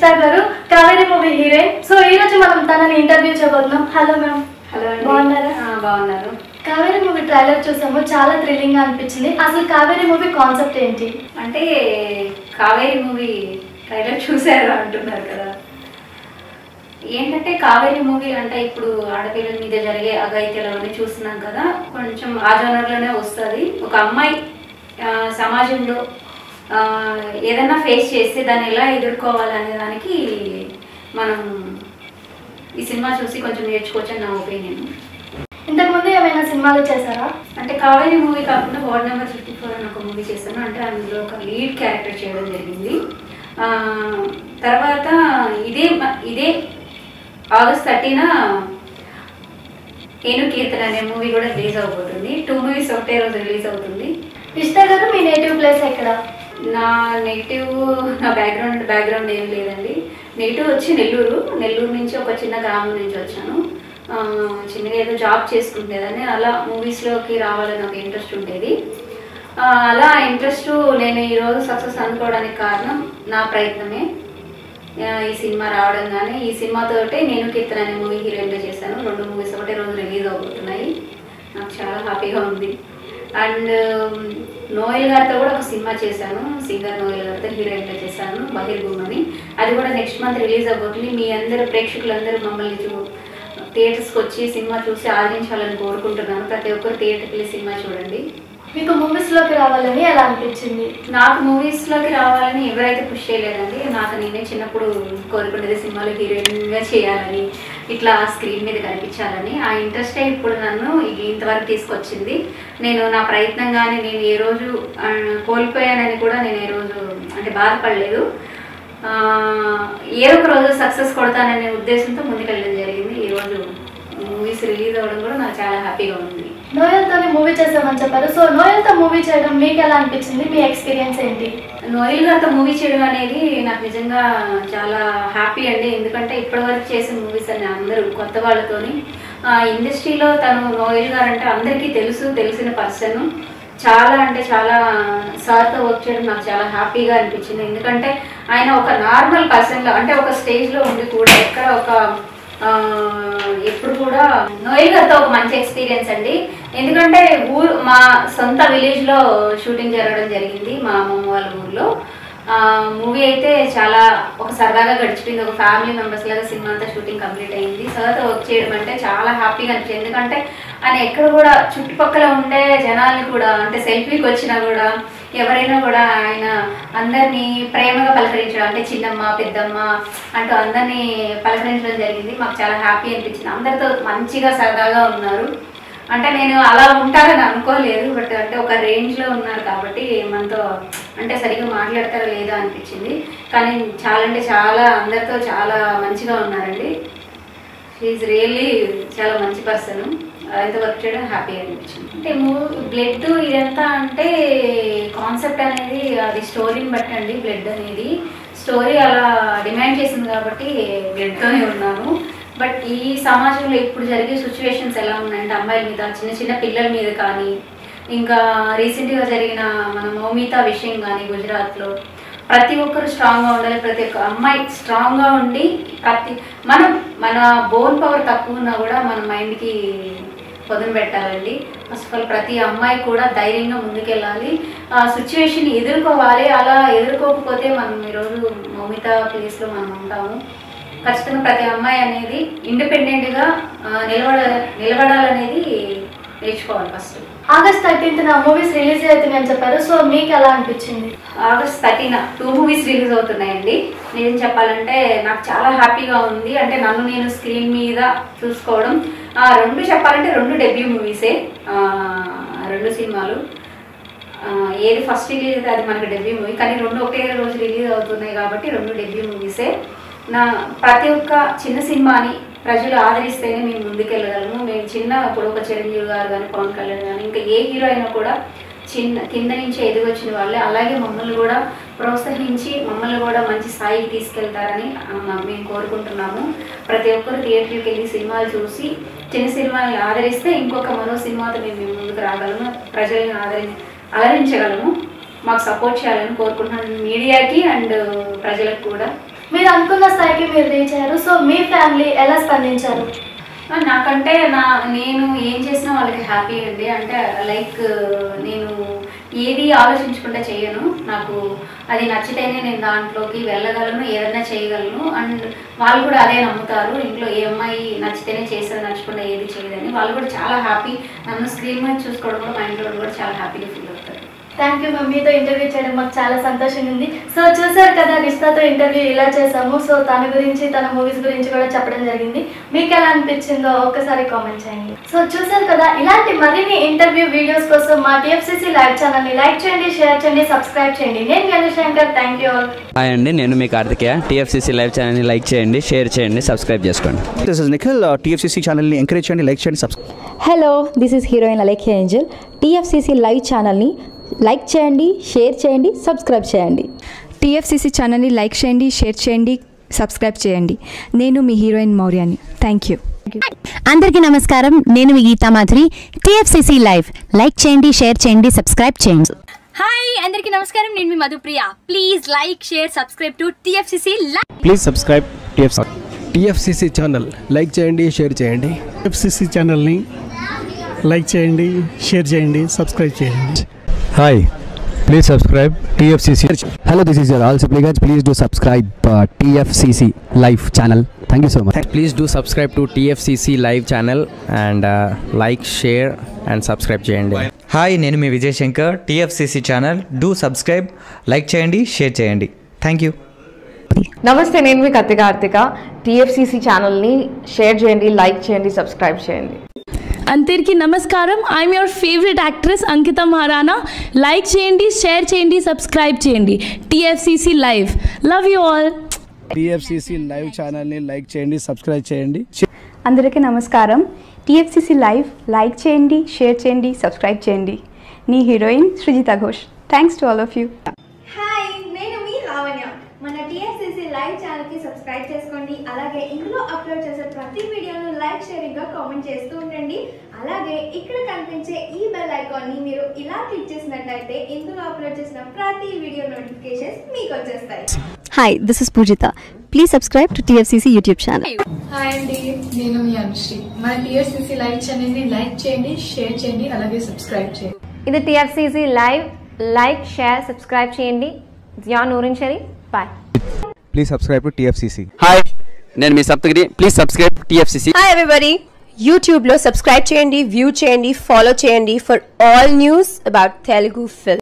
ఇష్టా గారు Kaveri movie heroine. So ఈ రోజు మనం తనని ఇంటర్వ్యూ చేయబోతున్నాం. Hello ma'am. హలో అండి. బాగున్నారా? బాగున్నారు. కావేరి మూవీ ట్రైలర్ చూసాము, చాలా థ్రిల్లింగ్ గా అనిపించింది. అసలు కావేరి మూవీ కాన్సెప్ట్ ఏంటి? అంటే కావేరి మూవీ ట్రైలర్ చూసారు అంటున్నారు కదా. ఏంటంటే కావేరి మూవీ అంటే ఇప్పుడు ఆడపిల్లల మీద జరిగే అఘాయిత్యాలన్నీ చూస్తున్నాం కదా, కొంచెం ఆ జోనర్లోనే వస్తుంది. ఒక అమ్మాయి సమాజంలో ఏదైనా ఫేస్ చేస్తే దాన్ని ఎలా ఎదుర్కోవాలనే దానికి మనం ఈ సినిమా చూసి కొంచెం నేర్చుకోవచ్చని నా ఒపీనియన్. ఇంతకుముందు ఏమైనా సినిమాలు చేశారా? అంటే కావేరి మూవీ కాకుండా వార్డ్ నెంబర్ 54 అని ఒక మూవీ చేశాను. అంటే అందులో ఒక లీడ్ క్యారెక్టర్ చేయడం జరిగింది. తర్వాత ఇదే ఆగస్ట్ 30న ఏను కీర్తన అనే మూవీ కూడా రిలీజ్ అవబోతుంది. 2 మూవీస్ ఒకటే రోజు రిలీజ్ అవుతుంది. ఇష్టా గారు, మీ నేటివ్ ప్లేస్ ఎక్కడ? నా బ్యాక్గ్రౌండ్ ఏం లేదండి. నేటివ్ వచ్చి నెల్లూరు నుంచి ఒక చిన్న గ్రామం నుంచి వచ్చాను. చిన్నగా ఏదో జాబ్ చేసుకుంటేదని అలా మూవీస్లోకి రావాలని ఒక ఇంట్రెస్ట్ ఉండేది. అలా ఇంట్రెస్ట్ నేను ఈరోజు సక్సెస్ అనుకోవడానికి కారణం నా ప్రయత్నమే. ఈ సినిమా రావడం కానీ ఈ సినిమాతోటే నేను కీర్తన అనే మూవీ హీరోయిన్గా చేశాను. 2 మూవీస్ ఒకటే రోజు రిలీజ్ అవబోతున్నాయి. నాకు చాలా హ్యాపీగా ఉంది. అండ్ నోయల్ గారితో కూడా ఒక సినిమా చేశాను. సింగర్ నోయల్ గారితో హీరోయిన్గా చేశాను, బహిర్భూమ్ అని. అది కూడా నెక్స్ట్ మంత్ రిలీజ్ అవబోతుంది. మీ అందరూ ప్రేక్షకులందరూ మమ్మల్ని థియేటర్స్కి వచ్చి సినిమా చూసి ఆదరించాలని కోరుకుంటున్నాను. ప్రతి ఒక్కరు థియేటర్కి వెళ్ళి సినిమా చూడండి. మీకు మూవీస్లోకి రావాలని ఎలా అనిపించింది? నాకు మూవీస్లోకి రావాలని ఎవరైతే పుష్ చేయలేదండి. నాకు నేనే చిన్నప్పుడు కోరుకునేది సినిమాలో హీరోయిన్గా చేయాలని, ఇట్లా స్క్రీన్ మీద కనిపించాలని. ఆ ఇంట్రెస్టే ఇప్పుడు నన్ను ఇంతవరకు తీసుకొచ్చింది. నేను నా ప్రయత్నంగానే నేను ఏ రోజు కోల్పోయానని కూడా నేను ఏ రోజు అంటే బాధపడలేదు. ఏ ఒక రోజు సక్సెస్ కొడతాననే ఉద్దేశంతో ముందుకెళ్ళడం జరిగింది. ఈరోజు మూవీస్ రిలీజ్ అవ్వడం కూడా నాకు చాలా హ్యాపీగా ఉంది. నోయల్తో మూవీ చేసామని చెప్పారు. సో నోయల్తో మూవీ చేయడం మీకు ఎలా అనిపించింది? మీ ఎక్స్పీరియన్స్ ఏంటి? నోయల్ గారితో మూవీ చేయడం అనేది నాకు నిజంగా చాలా హ్యాపీ అండి. ఎందుకంటే ఇప్పటివరకు చేసిన మూవీస్ అని అందరూ కొత్త వాళ్ళతోని ఇండస్ట్రీలో తను నోయల్ గారు అంటే అందరికీ తెలిసిన పర్సన్. చాలా అంటే చాలా సార్తో వర్క్ చేయడం నాకు చాలా హ్యాపీగా అనిపించింది. ఎందుకంటే ఆయన ఒక నార్మల్ పర్సన్లో అంటే ఒక స్టేజ్లో ఉండి కూడా ఎక్కడ ఎప్పుడు కూడా నోయల్ గారితో ఒక మంచి ఎక్స్పీరియన్స్ అండి. ఎందుకంటే మా సొంత విలేజ్లో షూటింగ్ జరగడం జరిగింది, మా అమ్మమ్మ వాళ్ళ ఊర్లో. మూవీ అయితే చాలా ఒక సరదాగా గడిచిపోయింది. ఒక ఫ్యామిలీ మెంబర్స్ లాగా సినిమా అంతా షూటింగ్ కంప్లీట్ అయింది. సార్తో వర్క్ చేయడం అంటే చాలా హ్యాపీగా అనిపించింది. ఎందుకంటే ఆయన ఎక్కడ కూడా చుట్టుపక్కల ఉండే జనాల్ని కూడా అంటే సెల్ఫీకి వచ్చినా కూడా ఎవరైనా కూడా ఆయన అందరినీ ప్రేమగా పలకరించడం, అంటే చిన్నమ్మ పెద్దమ్మ అంటూ అందరినీ పలకరించడం జరిగింది. మాకు చాలా హ్యాపీ అనిపించింది. అందరితో మంచిగా సరదాగా ఉన్నారు. అంటే నేను అలా ఉంటారని అనుకోలేదు, బట్ అంటే ఒక రేంజ్లో ఉన్నారు కాబట్టి మనతో అంటే సరిగ్గా మాట్లాడతారో లేదో అనిపించింది. కానీ చాలా అంటే చాలా అందరితో చాలా మంచిగా ఉన్నారండి. షీఈ్ రియల్లీ చాలా మంచి పర్సన్. అయితే వర్క్ చేయడం హ్యాపీ అనిపించింది. అంటే బ్లడ్ ఇదంతా అంటే కాన్సెప్ట్ అనేది అది స్టోరీని బట్టి అండి. బ్లడ్ అనేది స్టోరీ అలా డిమాండ్ చేసింది కాబట్టి బ్లడ్తోనే ఉన్నాను. బట్ ఈ సమాజంలో ఇప్పుడు జరిగే సిచ్యువేషన్స్ ఎలా ఉన్నాయంటే అమ్మాయిల మీద, చిన్న పిల్లల మీద కానీ, ఇంకా రీసెంట్గా జరిగిన మన మౌమిత విషయం కానీ గుజరాత్లో ప్రతి ఒక్కరు స్ట్రాంగ్గా ఉండాలి. ప్రతి ఒక్క అమ్మాయి స్ట్రాంగ్గా ఉండి మన బోన్ పవర్ తక్కువ ఉన్నా కూడా మన మైండ్కి పొదును పెట్టాలండి. ఫస్ట్ ఆఫ్ ఆల్ ప్రతి అమ్మాయి కూడా ధైర్యంగా ముందుకెళ్ళాలి, ఆ సిచ్యువేషన్ ఎదుర్కోవాలి. అలా ఎదుర్కోకపోతే మనం ఈరోజు మౌమిత ప్లేస్లో మనం ఉంటాము. ఖచ్చితంగా ప్రతి అమ్మాయి అనేది ఇండిపెండెంట్గా నిలబడాలనేది నేర్చుకోవాలి. ఫస్ట్ ఆగస్ట్ 13న మూవీస్ రిలీజ్ అవుతున్నాయని చెప్పారు. సో మీకు ఎలా అనిపించింది? ఆగస్ట్ 13న 2 మూవీస్ రిలీజ్ అవుతున్నాయండి. నిజం చెప్పాలంటే నాకు చాలా హ్యాపీగా ఉంది. అంటే నన్ను నేను స్క్రీన్ మీద చూసుకోవడం. 2 చెప్పాలంటే 2 డెబ్యూ మూవీసే, 2 సినిమాలు. ఏది ఫస్ట్ రిలీజ్ అయితే అది మనకి డెబ్యూ మూవీ, కానీ 2 ఒకే రోజు రిలీజ్ అవుతున్నాయి కాబట్టి 2 డెబ్యూ మూవీసే. ప్రతి ఒక్క చిన్న సినిమాని ప్రజలు ఆదరిస్తేనే మేము ముందుకెళ్ళగలము. మేము ఇప్పుడు ఒక చిరంజీవి గారు కానీ, పవన్ కళ్యాణ్ కానీ, ఇంకా ఏ హీరో అయినా కూడా కింద నుంచి ఎదిగొచ్చిన వాళ్ళే. అలాగే మమ్మల్ని కూడా ప్రోత్సహించి మమ్మల్ని కూడా మంచి స్థాయికి తీసుకెళ్తారని మేము కోరుకుంటున్నాము. ప్రతి ఒక్కరు థియేటర్కి వెళ్ళి సినిమాలు చూసి చిన్న సినిమాని ఆదరిస్తే మరో సినిమాతో మేము ముందుకు రాగలము, ప్రజల్ని అలరించగలము. మాకు సపోర్ట్ చేయాలని కోరుకుంటున్నాను, మీడియాకి అండ్ ప్రజలకు కూడా. మీరు అనుకున్న స్థాయికి మీరు రీచ్ అయ్యారు. సో మీ ఫ్యామిలీ ఎలా స్పందించారు? నాకంటే నేను ఏం చేసినా వాళ్ళకి హ్యాపీ అండి. అంటే లైక్ నేను ఏది ఆలోచించకుండా చేయను. నాకు అది నచ్చితేనే నేను దాంట్లోకి వెళ్ళగలను, ఏదైనా చేయగలను. అండ్ వాళ్ళు కూడా అదే నమ్ముతారు. ఇంట్లో ఏ అమ్మాయి నచ్చితేనే చేస్తారు, నచ్చకుండా ఏది చేయదని. వాళ్ళు కూడా చాలా హ్యాపీ. నన్ను స్క్రీన్ మీద చూసుకోవడం కూడా మా ఇంట్లో కూడా చాలా హ్యాపీగా ఫీల్ అవుతారు. Thank you ma'am. మీతో ఇంటర్వ్యూ చేయడం మాకు చాలా సంతోషంగా ఉంది. సో చూసారు కదా, రిష్తాతో ఇంటర్వ్యూ ఇలా చేసాము. సో తన గురించి, తన మూవీస్ గురించి కూడా చెప్పడం జరిగింది. మీకు ఎలా అనిపించిందో ఒక్కసారి కామెంట్ చేయండి. సో చూసారు కదా, ఇలాంటి మరిన్ని ఇంటర్వ్యూ వీడియోస్ కోసం మా TFCC లైవ్ ఛానల్ని లైక్ చేయండి, షేర్ చేయండి, సబ్స్క్రైబ్ చేయండి. నేను Ganeshankar. Thank you all. Hi అండి, నేను మీ కార్తికేయ. TFCC లైవ్ ఛానల్ని లైక్ చేయండి, షేర్ చేయండి, సబ్స్క్రైబ్ చేసుకోండి. This is Nikhil. TFCC ఛానల్ని ఎంకరేజ్ చేయండి, లైక్ చేయండి, subscribe. Hello, this is heroine Alekhya Angel. TFCC live ఛానల్ని లైక్ చేయండి, షేర్ చేయండి, సబ్స్క్రైబ్ చేయండి. TFCC ఛానల్ని లైక్ చేయండి, షేర్ చేయండి, సబ్స్క్రైబ్ చేయండి. నేను మీ హీరోయిన్ మౌర్యాని. Thank you. అందరికీ నమస్కారం, నేను మీ Geetha Madhuri. TFCC live like చేయండి, షేర్ చేయండి, సబ్స్క్రైబ్ చేయండి. హాయ్ అందరికీ నమస్కారం, నేను మీ Madhupriya. Please like, share, subscribe to TFCC live. Please subscribe TFCC channel like చేయండి, షేర్ చేయండి. TFCC ఛానల్ని లైక్ చేయండి, షేర్ చేయండి, సబ్స్క్రైబ్ చేయండి. Hi, please subscribe TFCC. Hello, this is your all supplicants. Please do subscribe TFCC live channel. Thank you so much. Please do subscribe to TFCC live channel and like, share and subscribe చేయండి. Hi, నేను మీ Vijay Shankar. TFCC channel do subscribe, like చేయండి, share చేయండి. Thank you. నమస్తే, నేను మీ Karthika. TFCC ఛానల్ని share చేయండి, లైక్ చేయండి, సబ్స్క్రైబ్ చేయండి. అందరికీ నమస్కారం. I'm your favourite actress Ankita Maharana. Like చేయండి, షేర్ చేయండి, సబ్స్క్రైబ్ చేయండి. TFCC live. Love you all. TFCC live ఛానల్ని లైక్ చేయండి, సబ్స్క్రైబ్ చేయండి. అందరికీ నమస్కారం. TFCC లైవ్ లైక్ చేయండి, షేర్ చేయండి, సబ్స్క్రైబ్ చేయండి. నీ heroine Srujitha Ghosh. Thanks to all of you. Hi, నేను మీ లావణ్య. మన TFCC లైవ్ ఛానల్కి సబ్స్క్రైబ్ చేసుకోండి. అలాగే ఇందులో అప్లోడ్ చేసే ప్రతి వీడియోను లైక్, షేరింగ్గా కామెంట్ చేస్తూ ఉండండి. అలాగే ఇక్కడ కనిపించే ఈ బెల్ ఐకాన్ని మీరు ఇలా క్లిక్ చేసినట్లయితే ఇందులో అప్లోడ్ చేసిన ప్రతి వీడియో నోటిఫికేషన్స్ మీకు వచ్చేస్తాయి. Hi, this is Poojitha. Please subscribe to TFCC YouTube channel. Hi అండి, నేను మీ అనుశ్రీ. మన TFCC లైవ్ ఛానల్ని లైక్ చేయండి, షేర్ చేయండి, అలాగే సబ్స్క్రైబ్ చేయండి. ఇది TFCC live. Like, share, subscribe చేయండి. Jiya Noorin Sharif. Bye. Please subscribe to TFCC. Hi, నేను మీ Saptagiri. Please subscribe TFCC. Hi everybody, యూట్యూబ్లో సబ్స్క్రైబ్ చేయండి, వ్యూ చేయండి, ఫాలో చేయండి for all news about Telugu film.